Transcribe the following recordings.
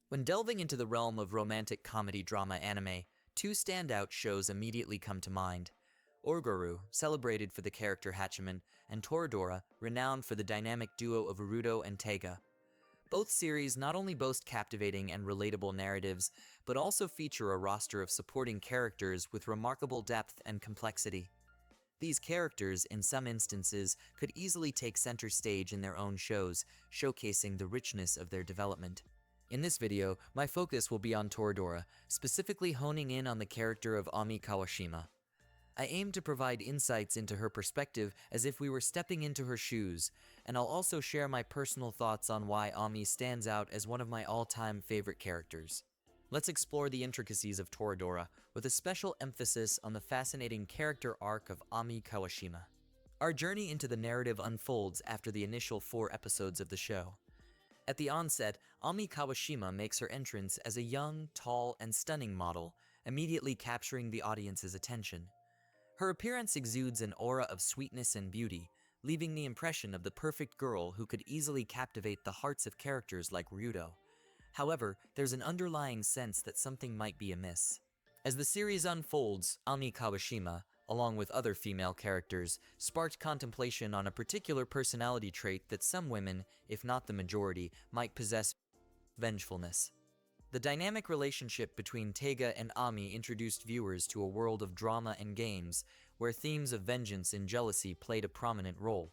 When delving into the realm of romantic comedy drama anime, two standout shows immediately come to mind. Orguru, celebrated for the character Hachiman, and Toradora, renowned for the dynamic duo of Uruto and Teiga. Both series not only boast captivating and relatable narratives, but also feature a roster of supporting characters with remarkable depth and complexity. These characters, in some instances, could easily take center stage in their own shows, showcasing the richness of their development. In this video, my focus will be on Toradora, specifically honing in on the character of Ami Kawashima. I aim to provide insights into her perspective as if we were stepping into her shoes, and I'll also share my personal thoughts on why Ami stands out as one of my all-time favorite characters. Let's explore the intricacies of Toradora, with a special emphasis on the fascinating character arc of Ami Kawashima. Our journey into the narrative unfolds after the initial 4 episodes of the show. At the onset, Ami Kawashima makes her entrance as a young, tall, and stunning model, immediately capturing the audience's attention. Her appearance exudes an aura of sweetness and beauty, leaving the impression of the perfect girl who could easily captivate the hearts of characters like Ryudo. However, there's an underlying sense that something might be amiss. As the series unfolds, Ami Kawashima, along with other female characters, sparked contemplation on a particular personality trait that some women, if not the majority, might possess: vengefulness. The dynamic relationship between Teiga and Ami introduced viewers to a world of drama and games, where themes of vengeance and jealousy played a prominent role.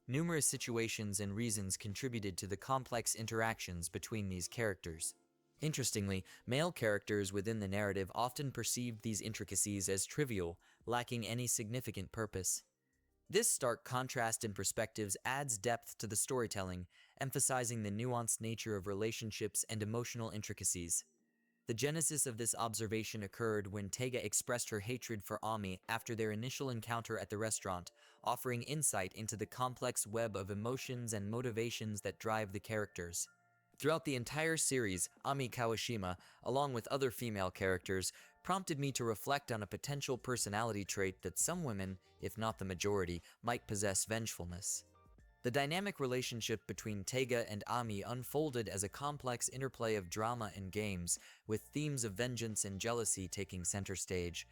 Numerous situations and reasons contributed to the complex interactions between these characters. Interestingly, male characters within the narrative often perceived these intricacies as trivial, lacking any significant purpose. This stark contrast in perspectives adds depth to the storytelling, emphasizing the nuanced nature of relationships and emotional intricacies. The genesis of this observation occurred when Teiga expressed her hatred for Ami after their initial encounter at the restaurant, offering insight into the complex web of emotions and motivations that drive the characters. Throughout the entire series, Ami Kawashima, along with other female characters, prompted me to reflect on a potential personality trait that some women, if not the majority, might possess: vengefulness. The dynamic relationship between Teiga and Ami unfolded as a complex interplay of drama and games, with themes of vengeance and jealousy taking center stage.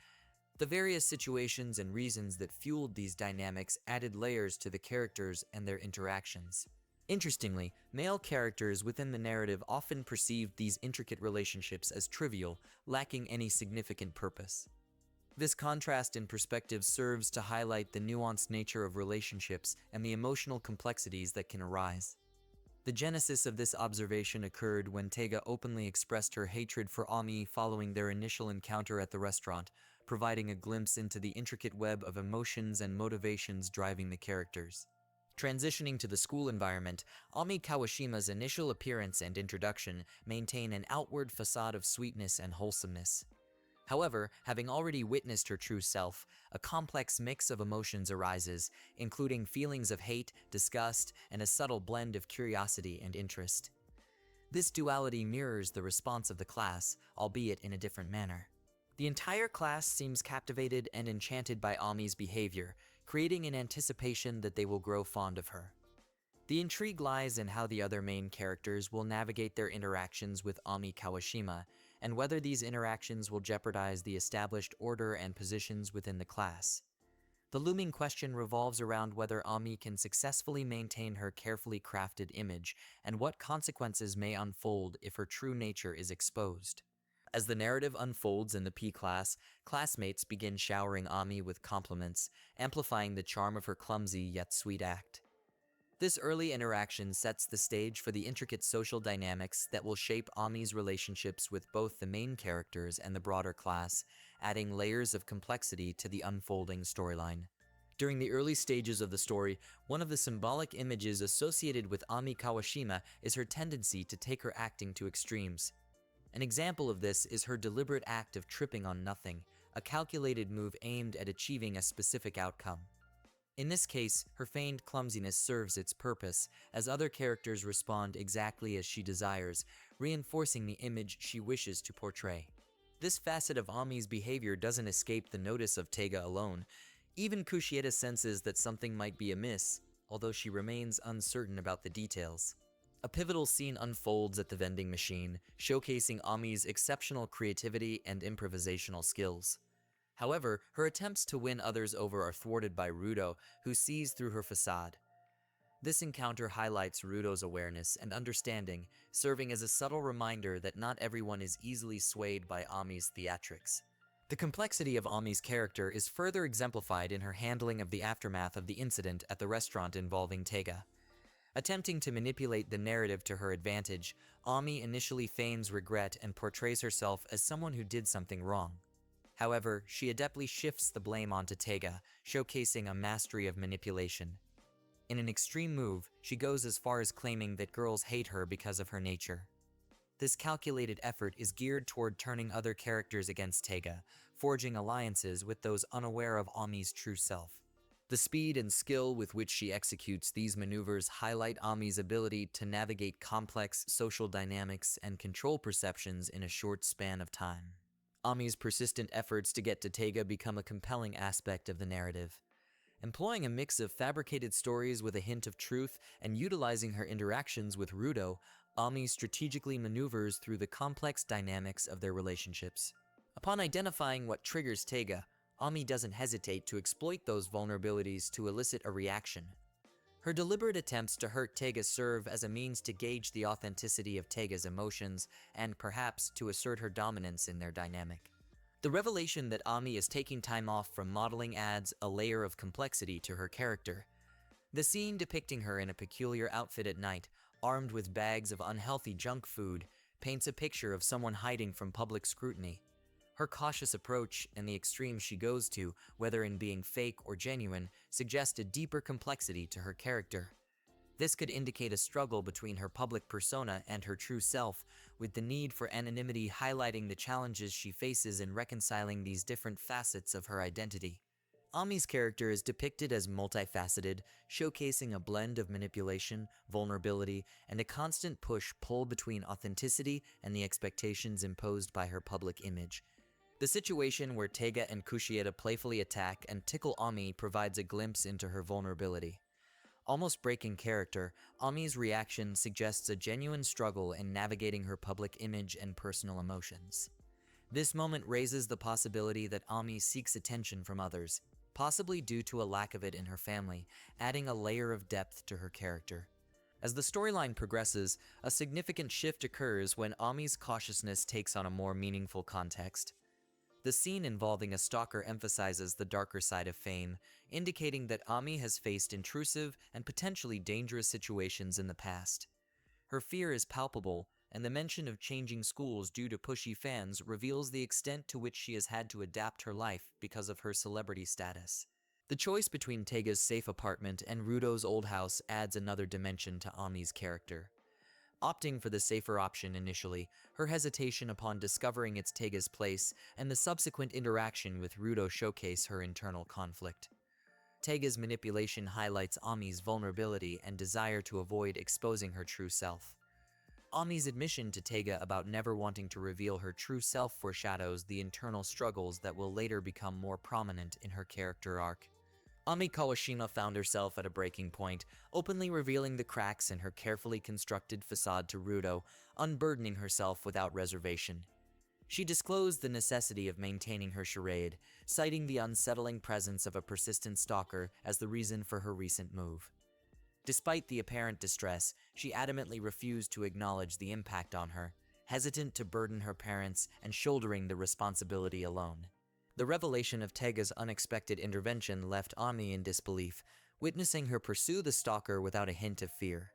The various situations and reasons that fueled these dynamics added layers to the characters and their interactions. Interestingly, male characters within the narrative often perceived these intricate relationships as trivial, lacking any significant purpose. This contrast in perspective serves to highlight the nuanced nature of relationships and the emotional complexities that can arise. The genesis of this observation occurred when Teiga openly expressed her hatred for Ami following their initial encounter at the restaurant, providing a glimpse into the intricate web of emotions and motivations driving the characters. Transitioning to the school environment, Ami Kawashima's initial appearance and introduction maintain an outward facade of sweetness and wholesomeness. However, having already witnessed her true self, a complex mix of emotions arises, including feelings of hate, disgust, and a subtle blend of curiosity and interest. This duality mirrors the response of the class, albeit in a different manner. The entire class seems captivated and enchanted by Ami's behavior, creating an anticipation that they will grow fond of her. The intrigue lies in how the other main characters will navigate their interactions with Ami Kawashima, and whether these interactions will jeopardize the established order and positions within the class. The looming question revolves around whether Ami can successfully maintain her carefully crafted image, and what consequences may unfold if her true nature is exposed. As the narrative unfolds in the P class, classmates begin showering Ami with compliments, amplifying the charm of her clumsy yet sweet act. This early interaction sets the stage for the intricate social dynamics that will shape Ami's relationships with both the main characters and the broader class, adding layers of complexity to the unfolding storyline. During the early stages of the story, one of the symbolic images associated with Ami Kawashima is her tendency to take her acting to extremes. An example of this is her deliberate act of tripping on nothing, a calculated move aimed at achieving a specific outcome. In this case, her feigned clumsiness serves its purpose, as other characters respond exactly as she desires, reinforcing the image she wishes to portray. This facet of Ami's behavior doesn't escape the notice of Teiga alone. Even Kushieda senses that something might be amiss, although she remains uncertain about the details. A pivotal scene unfolds at the vending machine, showcasing Ami's exceptional creativity and improvisational skills. However, her attempts to win others over are thwarted by Rudo, who sees through her facade. This encounter highlights Rudo's awareness and understanding, serving as a subtle reminder that not everyone is easily swayed by Ami's theatrics. The complexity of Ami's character is further exemplified in her handling of the aftermath of the incident at the restaurant involving Tega. Attempting to manipulate the narrative to her advantage, Ami initially feigns regret and portrays herself as someone who did something wrong. However, she adeptly shifts the blame onto Tega, showcasing a mastery of manipulation. In an extreme move, she goes as far as claiming that girls hate her because of her nature. This calculated effort is geared toward turning other characters against Tega, forging alliances with those unaware of Ami's true self. The speed and skill with which she executes these maneuvers highlight Ami's ability to navigate complex social dynamics and control perceptions in a short span of time. Ami's persistent efforts to get to Tega become a compelling aspect of the narrative. Employing a mix of fabricated stories with a hint of truth and utilizing her interactions with Rudo, Ami strategically maneuvers through the complex dynamics of their relationships. Upon identifying what triggers Tega, Ami doesn't hesitate to exploit those vulnerabilities to elicit a reaction. Her deliberate attempts to hurt Tega serve as a means to gauge the authenticity of Tega's emotions and perhaps to assert her dominance in their dynamic. The revelation that Ami is taking time off from modeling adds a layer of complexity to her character. The scene depicting her in a peculiar outfit at night, armed with bags of unhealthy junk food, paints a picture of someone hiding from public scrutiny. Her cautious approach and the extremes she goes to, whether in being fake or genuine, suggest a deeper complexity to her character. This could indicate a struggle between her public persona and her true self, with the need for anonymity highlighting the challenges she faces in reconciling these different facets of her identity. Ami's character is depicted as multifaceted, showcasing a blend of manipulation, vulnerability, and a constant push-pull between authenticity and the expectations imposed by her public image. The situation where Tega and Kushieta playfully attack and tickle Ami provides a glimpse into her vulnerability. Almost breaking character, Ami's reaction suggests a genuine struggle in navigating her public image and personal emotions. This moment raises the possibility that Ami seeks attention from others, possibly due to a lack of it in her family, adding a layer of depth to her character. As the storyline progresses, a significant shift occurs when Ami's cautiousness takes on a more meaningful context. The scene involving a stalker emphasizes the darker side of fame, indicating that Ami has faced intrusive and potentially dangerous situations in the past. Her fear is palpable, and the mention of changing schools due to pushy fans reveals the extent to which she has had to adapt her life because of her celebrity status. The choice between Tega's safe apartment and Rudo's old house adds another dimension to Ami's character. Opting for the safer option initially, her hesitation upon discovering it's Tega's place and the subsequent interaction with Rudo showcase her internal conflict. Tega's manipulation highlights Ami's vulnerability and desire to avoid exposing her true self. Ami's admission to Tega about never wanting to reveal her true self foreshadows the internal struggles that will later become more prominent in her character arc. Ami Kawashima found herself at a breaking point, openly revealing the cracks in her carefully constructed facade to Rudo, unburdening herself without reservation. She disclosed the necessity of maintaining her charade, citing the unsettling presence of a persistent stalker as the reason for her recent move. Despite the apparent distress, she adamantly refused to acknowledge the impact on her, hesitant to burden her parents and shouldering the responsibility alone. The revelation of Tega's unexpected intervention left Ami in disbelief, witnessing her pursue the stalker without a hint of fear.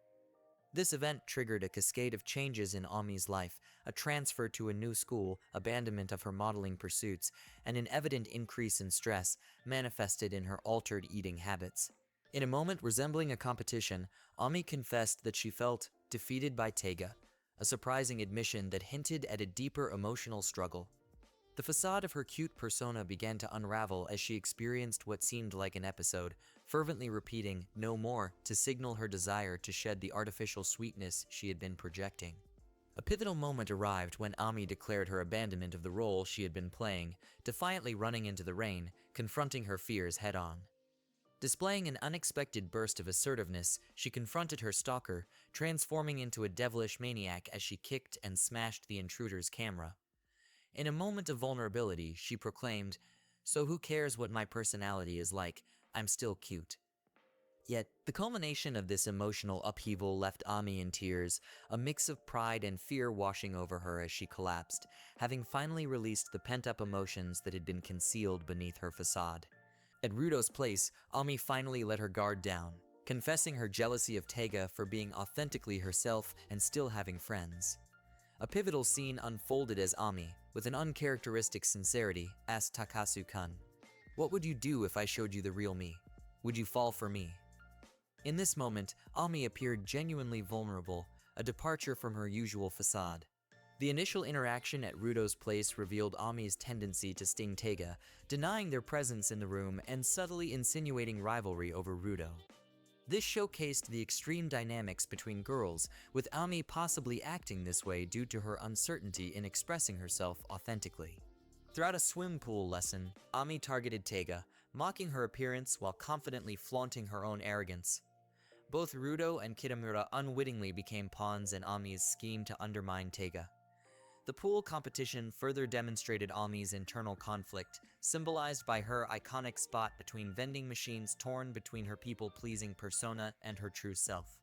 This event triggered a cascade of changes in Ami's life, a transfer to a new school, abandonment of her modeling pursuits, and an evident increase in stress manifested in her altered eating habits. In a moment resembling a competition, Ami confessed that she felt defeated by Tega, a surprising admission that hinted at a deeper emotional struggle. The facade of her cute persona began to unravel as she experienced what seemed like an episode, fervently repeating "no more" to signal her desire to shed the artificial sweetness she had been projecting. A pivotal moment arrived when Ami declared her abandonment of the role she had been playing, defiantly running into the rain, confronting her fears head-on. Displaying an unexpected burst of assertiveness, she confronted her stalker, transforming into a devilish maniac as she kicked and smashed the intruder's camera. In a moment of vulnerability, she proclaimed, "So who cares what my personality is like? I'm still cute." Yet, the culmination of this emotional upheaval left Ami in tears, a mix of pride and fear washing over her as she collapsed, having finally released the pent-up emotions that had been concealed beneath her facade. At Rudo's place, Ami finally let her guard down, confessing her jealousy of Taiga for being authentically herself and still having friends. A pivotal scene unfolded as Ami, with an uncharacteristic sincerity, asked Takasu-kun, "What would you do if I showed you the real me? Would you fall for me?" In this moment, Ami appeared genuinely vulnerable, a departure from her usual facade. The initial interaction at Rudo's place revealed Ami's tendency to sting Taiga, denying their presence in the room and subtly insinuating rivalry over Rudo. This showcased the extreme dynamics between girls, with Ami possibly acting this way due to her uncertainty in expressing herself authentically. Throughout a swim pool lesson, Ami targeted Taiga, mocking her appearance while confidently flaunting her own arrogance. Both Rudo and Kitamura unwittingly became pawns in Ami's scheme to undermine Taiga. The pool competition further demonstrated Ami's internal conflict, symbolized by her iconic spot between vending machines torn between her people-pleasing persona and her true self.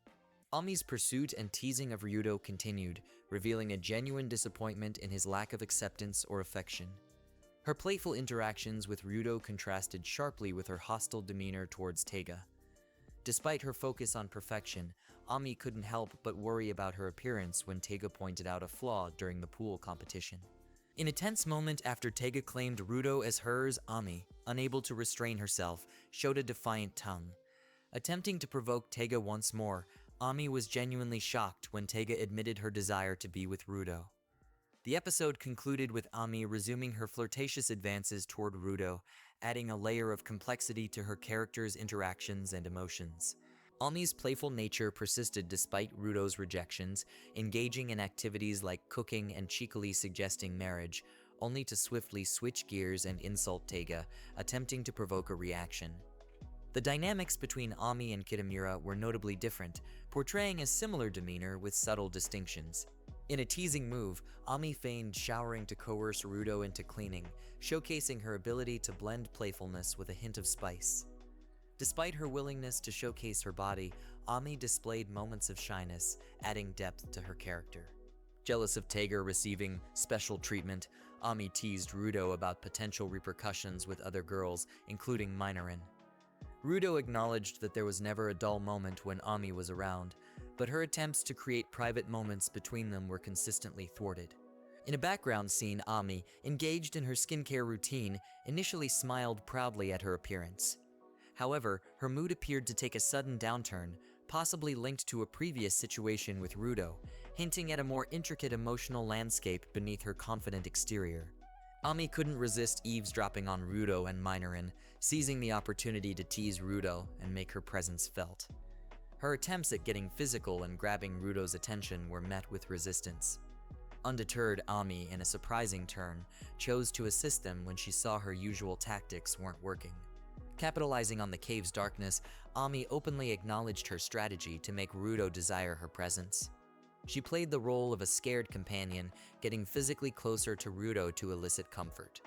Ami's pursuit and teasing of Ryudo continued, revealing a genuine disappointment in his lack of acceptance or affection. Her playful interactions with Ryudo contrasted sharply with her hostile demeanor towards Taiga. Despite her focus on perfection, Ami couldn't help but worry about her appearance when Taiga pointed out a flaw during the pool competition. In a tense moment after Taiga claimed Rudo as hers, Ami, unable to restrain herself, showed a defiant tongue. Attempting to provoke Taiga once more, Ami was genuinely shocked when Taiga admitted her desire to be with Rudo. The episode concluded with Ami resuming her flirtatious advances toward Rudo, adding a layer of complexity to her character's interactions and emotions. Ami's playful nature persisted despite Rudo's rejections, engaging in activities like cooking and cheekily suggesting marriage, only to swiftly switch gears and insult Taiga, attempting to provoke a reaction. The dynamics between Ami and Kitamura were notably different, portraying a similar demeanor with subtle distinctions. In a teasing move, Ami feigned showering to coerce Rudo into cleaning, showcasing her ability to blend playfulness with a hint of spice. Despite her willingness to showcase her body, Ami displayed moments of shyness, adding depth to her character. Jealous of Taiga receiving special treatment, Ami teased Rudo about potential repercussions with other girls, including Minorin. Rudo acknowledged that there was never a dull moment when Ami was around, but her attempts to create private moments between them were consistently thwarted. In a background scene, Ami, engaged in her skincare routine, initially smiled proudly at her appearance. However, her mood appeared to take a sudden downturn, possibly linked to a previous situation with Rudo, hinting at a more intricate emotional landscape beneath her confident exterior. Ami couldn't resist eavesdropping on Rudo and Minorin, seizing the opportunity to tease Rudo and make her presence felt. Her attempts at getting physical and grabbing Rudo's attention were met with resistance. Undeterred, Ami, in a surprising turn, chose to assist them when she saw her usual tactics weren't working. Capitalizing on the cave's darkness, Ami openly acknowledged her strategy to make Rudo desire her presence. She played the role of a scared companion, getting physically closer to Rudo to elicit comfort.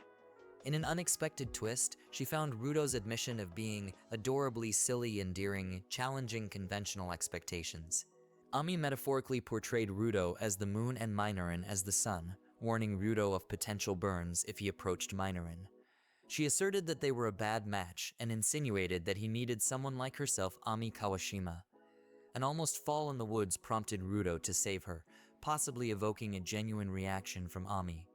In an unexpected twist, she found Rudo's admission of being adorably silly endearing, challenging conventional expectations. Ami metaphorically portrayed Rudo as the moon and Minorin as the sun, warning Rudo of potential burns if he approached Minorin. She asserted that they were a bad match and insinuated that he needed someone like herself, Ami Kawashima. An almost fall in the woods prompted Rudo to save her, possibly evoking a genuine reaction from Ami.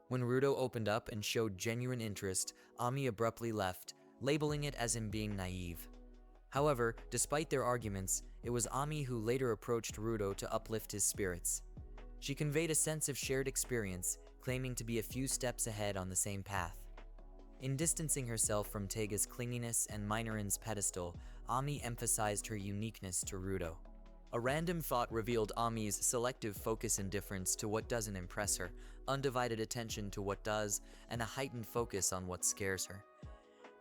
When Rudo opened up and showed genuine interest, Ami abruptly left, labeling it as him being naive. However, despite their arguments, it was Ami who later approached Rudo to uplift his spirits. She conveyed a sense of shared experience, claiming to be a few steps ahead on the same path. In distancing herself from Taiga's clinginess and Minorin's pedestal, Ami emphasized her uniqueness to Rudo. A random thought revealed Ami's selective focus indifference to what doesn't impress her, undivided attention to what does, and a heightened focus on what scares her.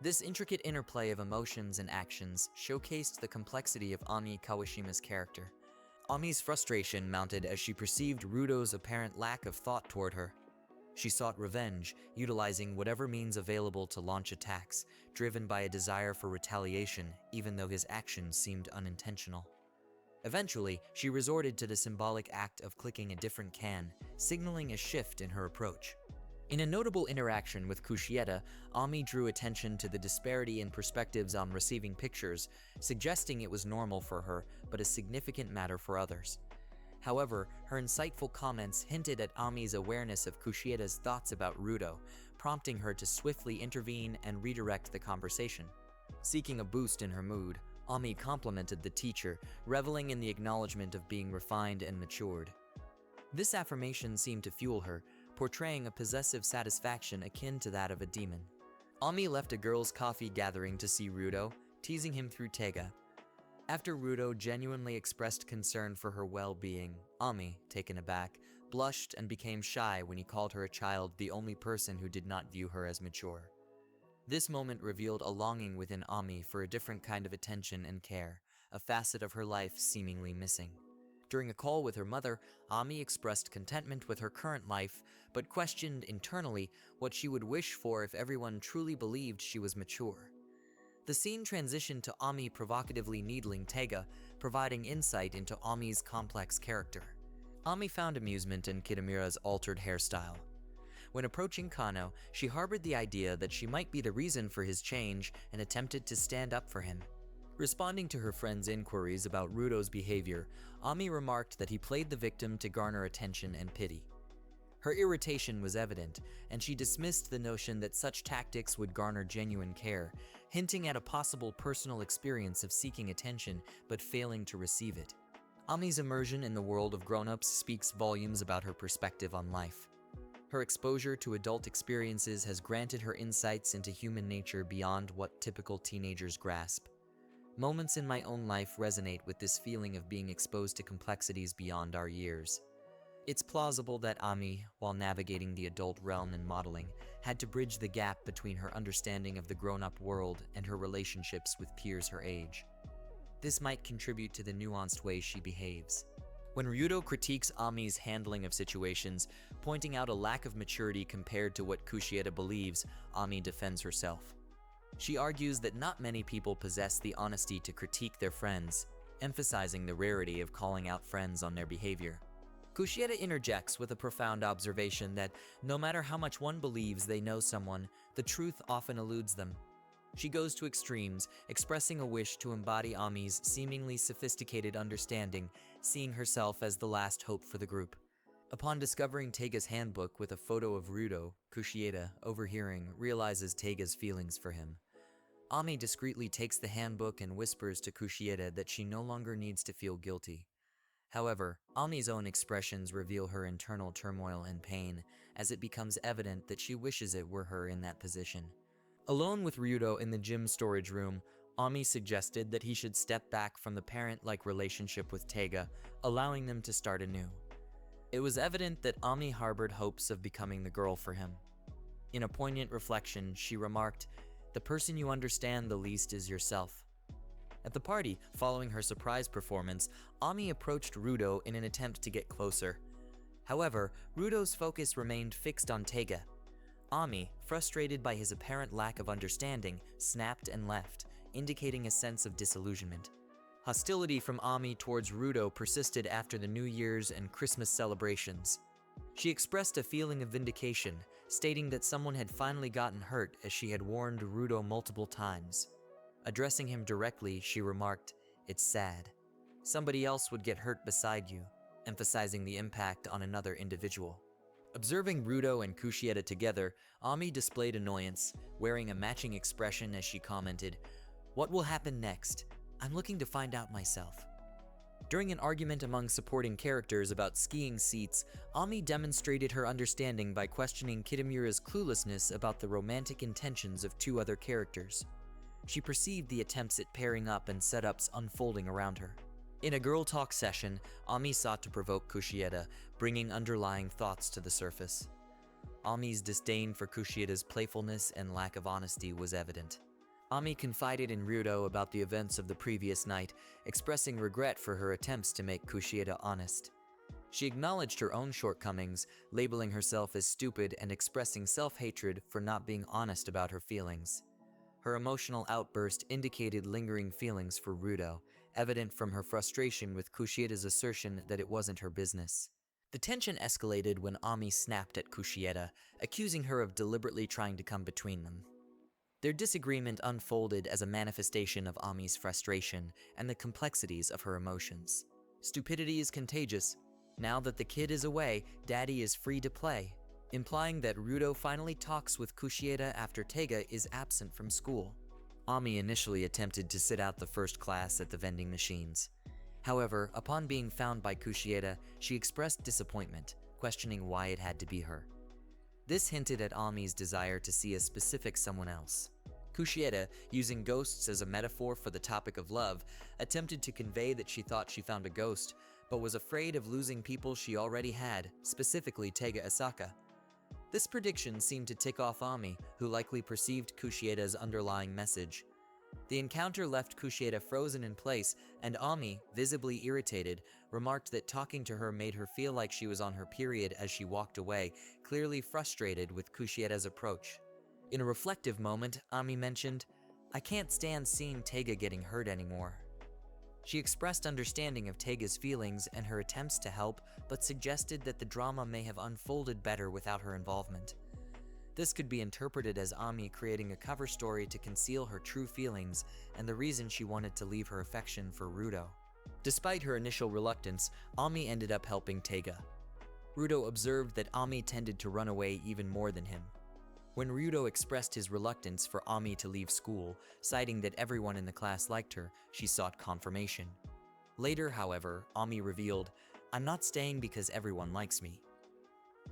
This intricate interplay of emotions and actions showcased the complexity of Ami Kawashima's character. Ami's frustration mounted as she perceived Rudo's apparent lack of thought toward her. She sought revenge, utilizing whatever means available to launch attacks, driven by a desire for retaliation, even though his actions seemed unintentional. Eventually, she resorted to the symbolic act of clicking a different can, signaling a shift in her approach. In a notable interaction with Kushieda, Ami drew attention to the disparity in perspectives on receiving pictures, suggesting it was normal for her, but a significant matter for others. However, her insightful comments hinted at Ami's awareness of Kushieda's thoughts about Rudo, prompting her to swiftly intervene and redirect the conversation. Seeking a boost in her mood, Ami complimented the teacher, reveling in the acknowledgement of being refined and matured. This affirmation seemed to fuel her, portraying a possessive satisfaction akin to that of a demon. Ami left a girls' coffee gathering to see Rudo, teasing him through Tega. After Rudo genuinely expressed concern for her well-being, Ami, taken aback, blushed and became shy when he called her a child, the only person who did not view her as mature. This moment revealed a longing within Ami for a different kind of attention and care, a facet of her life seemingly missing. During a call with her mother, Ami expressed contentment with her current life, but questioned internally what she would wish for if everyone truly believed she was mature. The scene transitioned to Ami provocatively needling Tega, providing insight into Ami's complex character. Ami found amusement in Kitamura's altered hairstyle. When approaching Kano, she harbored the idea that she might be the reason for his change and attempted to stand up for him. Responding to her friend's inquiries about Rudo's behavior, Ami remarked that he played the victim to garner attention and pity. Her irritation was evident, and she dismissed the notion that such tactics would garner genuine care, hinting at a possible personal experience of seeking attention but failing to receive it. Ami's immersion in the world of grown-ups speaks volumes about her perspective on life. Her exposure to adult experiences has granted her insights into human nature beyond what typical teenagers grasp. Moments in my own life resonate with this feeling of being exposed to complexities beyond our years. It's plausible that Ami, while navigating the adult realm and modeling, had to bridge the gap between her understanding of the grown-up world and her relationships with peers her age. This might contribute to the nuanced way she behaves. When Ryudo critiques Ami's handling of situations, pointing out a lack of maturity compared to what Kushieda believes, Ami defends herself. She argues that not many people possess the honesty to critique their friends, emphasizing the rarity of calling out friends on their behavior. Kushieda interjects with a profound observation that no matter how much one believes they know someone, the truth often eludes them. She goes to extremes, expressing a wish to embody Ami's seemingly sophisticated understanding, seeing herself as the last hope for the group. Upon discovering Tega's handbook with a photo of Rudo, Kushieda, overhearing, realizes Tega's feelings for him. Ami discreetly takes the handbook and whispers to Kushieda that she no longer needs to feel guilty. However, Ami's own expressions reveal her internal turmoil and pain, as it becomes evident that she wishes it were her in that position. Alone with Ryudo in the gym storage room, Ami suggested that he should step back from the parent-like relationship with Tega, allowing them to start anew. It was evident that Ami harbored hopes of becoming the girl for him. In a poignant reflection, she remarked, "The person you understand the least is yourself." At the party, following her surprise performance, Ami approached Rudo in an attempt to get closer. However, Rudo's focus remained fixed on Tega. Ami, frustrated by his apparent lack of understanding, snapped and left, indicating a sense of disillusionment. Hostility from Ami towards Rudo persisted after the New Year's and Christmas celebrations. She expressed a feeling of vindication, stating that someone had finally gotten hurt as she had warned Rudo multiple times. Addressing him directly, she remarked, "It's sad. Somebody else would get hurt beside you," emphasizing the impact on another individual. Observing Rudo and Kushieda together, Ami displayed annoyance, wearing a matching expression as she commented, "What will happen next? I'm looking to find out myself." During an argument among supporting characters about skiing seats, Ami demonstrated her understanding by questioning Kitamura's cluelessness about the romantic intentions of two other characters. She perceived the attempts at pairing up and setups unfolding around her. In a girl talk session, Ami sought to provoke Kushieda, bringing underlying thoughts to the surface. Ami's disdain for Kushieda's playfulness and lack of honesty was evident. Ami confided in Rudo about the events of the previous night, expressing regret for her attempts to make Kushieda honest. She acknowledged her own shortcomings, labeling herself as stupid and expressing self-hatred for not being honest about her feelings. Her emotional outburst indicated lingering feelings for Rudo, evident from her frustration with Kushieda's assertion that it wasn't her business. The tension escalated when Ami snapped at Kushieda, accusing her of deliberately trying to come between them. Their disagreement unfolded as a manifestation of Ami's frustration and the complexities of her emotions. Stupidity is contagious. Now that the kid is away, Daddy is free to play, implying that Rudo finally talks with Kushieda after Teiga is absent from school. Ami initially attempted to sit out the first class at the vending machines. However, upon being found by Kushieda, she expressed disappointment, questioning why it had to be her. This hinted at Ami's desire to see a specific someone else. Kushieda, using ghosts as a metaphor for the topic of love, attempted to convey that she thought she found a ghost, but was afraid of losing people she already had, specifically Teiga Asaka. This prediction seemed to tick off Ami, who likely perceived Kushieda's underlying message. The encounter left Kushieda frozen in place, and Ami, visibly irritated, remarked that talking to her made her feel like she was on her period as she walked away, clearly frustrated with Kushieda's approach. In a reflective moment, Ami mentioned, "I can't stand seeing Teiga getting hurt anymore." She expressed understanding of Teiga's feelings and her attempts to help, but suggested that the drama may have unfolded better without her involvement. This could be interpreted as Ami creating a cover story to conceal her true feelings and the reason she wanted to leave her affection for Rudo. Despite her initial reluctance, Ami ended up helping Teiga. Rudo observed that Ami tended to run away even more than him. When Rudo expressed his reluctance for Ami to leave school, citing that everyone in the class liked her, she sought confirmation. Later, however, Ami revealed, "I'm not staying because everyone likes me."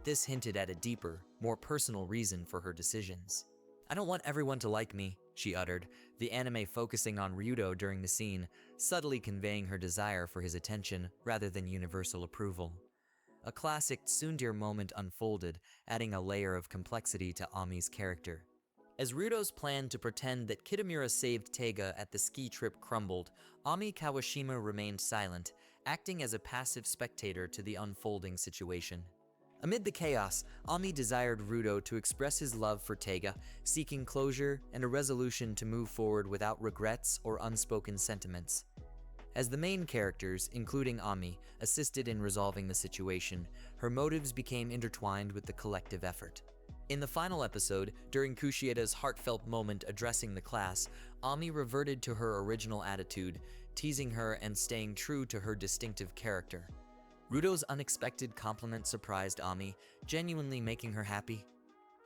This hinted at a deeper, more personal reason for her decisions. "I don't want everyone to like me," she uttered, the anime focusing on Rudo during the scene, subtly conveying her desire for his attention rather than universal approval. A classic tsundere moment unfolded, adding a layer of complexity to Ami's character. As Rudo's plan to pretend that Kitamura saved Teiga at the ski trip crumbled, Ami Kawashima remained silent, acting as a passive spectator to the unfolding situation. Amid the chaos, Ami desired Rudo to express his love for Teiga, seeking closure and a resolution to move forward without regrets or unspoken sentiments. As the main characters, including Ami, assisted in resolving the situation, her motives became intertwined with the collective effort. In the final episode, during Kushieda's heartfelt moment addressing the class, Ami reverted to her original attitude, teasing her and staying true to her distinctive character. Rudo's unexpected compliment surprised Ami, genuinely making her happy.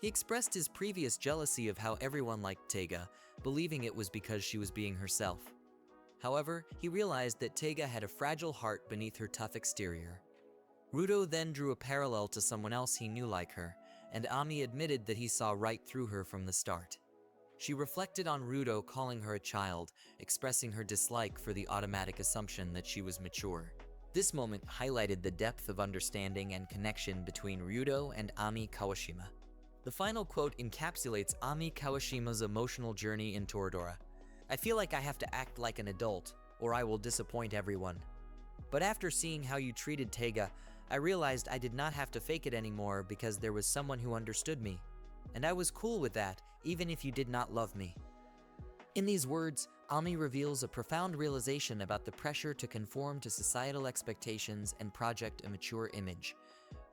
He expressed his previous jealousy of how everyone liked Teiga, believing it was because she was being herself. However, he realized that Teiga had a fragile heart beneath her tough exterior. Rudo then drew a parallel to someone else he knew like her, and Ami admitted that he saw right through her from the start. She reflected on Rudo calling her a child, expressing her dislike for the automatic assumption that she was mature. This moment highlighted the depth of understanding and connection between Rudo and Ami Kawashima. The final quote encapsulates Ami Kawashima's emotional journey in Toradora. "I feel like I have to act like an adult, or I will disappoint everyone. But after seeing how you treated Teiga, I realized I did not have to fake it anymore because there was someone who understood me. And I was cool with that, even if you did not love me." In these words, Ami reveals a profound realization about the pressure to conform to societal expectations and project a mature image.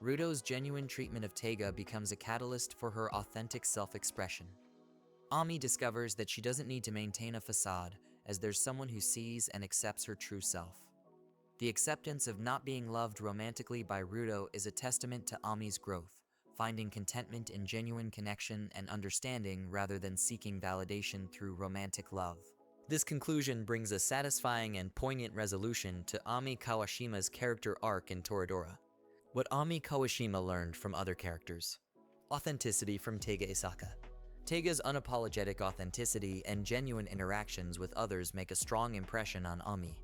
Rudo's genuine treatment of Teiga becomes a catalyst for her authentic self-expression. Ami discovers that she doesn't need to maintain a facade, as there's someone who sees and accepts her true self. The acceptance of not being loved romantically by Rudo is a testament to Ami's growth, finding contentment in genuine connection and understanding rather than seeking validation through romantic love. This conclusion brings a satisfying and poignant resolution to Ami Kawashima's character arc in Toradora. What Ami Kawashima learned from other characters. Authenticity from Teiga Isaka. Teiga's unapologetic authenticity and genuine interactions with others make a strong impression on Ami.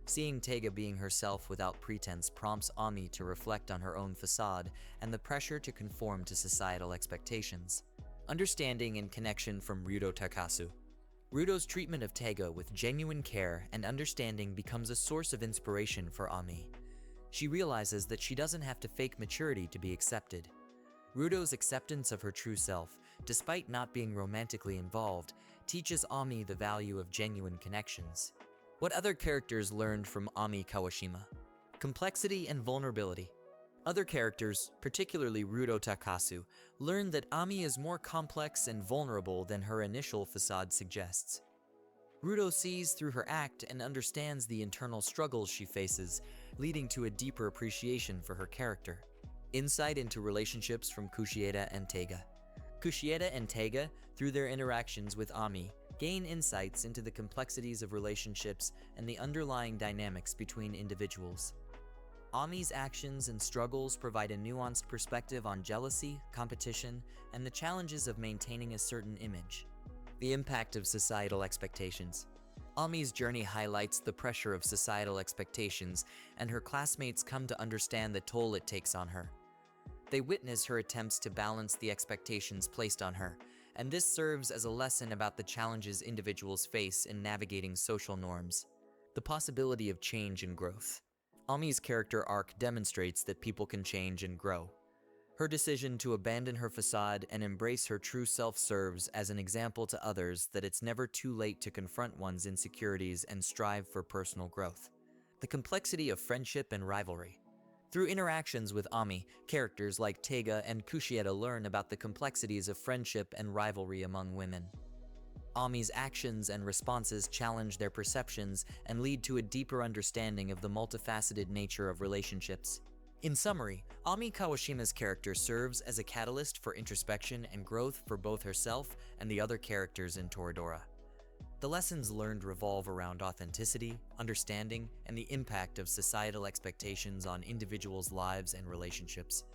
Seeing Teiga being herself without pretense prompts Ami to reflect on her own facade and the pressure to conform to societal expectations. Understanding and connection from Rudo Takasu. Rudo's treatment of Taiga with genuine care and understanding becomes a source of inspiration for Ami. She realizes that she doesn't have to fake maturity to be accepted. Rudo's acceptance of her true self, despite not being romantically involved, teaches Ami the value of genuine connections. What other characters learned from Ami Kawashima? Complexity and vulnerability. Other characters, particularly Rudo Takasu, learn that Ami is more complex and vulnerable than her initial facade suggests. Rudo sees through her act and understands the internal struggles she faces, leading to a deeper appreciation for her character. Insight into relationships from Kushieda and Taiga. Kushieda and Taiga, through their interactions with Ami, gain insights into the complexities of relationships and the underlying dynamics between individuals. Ami's actions and struggles provide a nuanced perspective on jealousy, competition, and the challenges of maintaining a certain image. The impact of societal expectations. Ami's journey highlights the pressure of societal expectations, and her classmates come to understand the toll it takes on her. They witness her attempts to balance the expectations placed on her, and this serves as a lesson about the challenges individuals face in navigating social norms. The possibility of change and growth. Ami's character arc demonstrates that people can change and grow. Her decision to abandon her facade and embrace her true self serves as an example to others that it's never too late to confront one's insecurities and strive for personal growth. The complexity of friendship and rivalry. Through interactions with Ami, characters like Taiga and Kushieda learn about the complexities of friendship and rivalry among women. Ami's actions and responses challenge their perceptions and lead to a deeper understanding of the multifaceted nature of relationships. In summary, Ami Kawashima's character serves as a catalyst for introspection and growth for both herself and the other characters in Toradora. The lessons learned revolve around authenticity, understanding, and the impact of societal expectations on individuals' lives and relationships.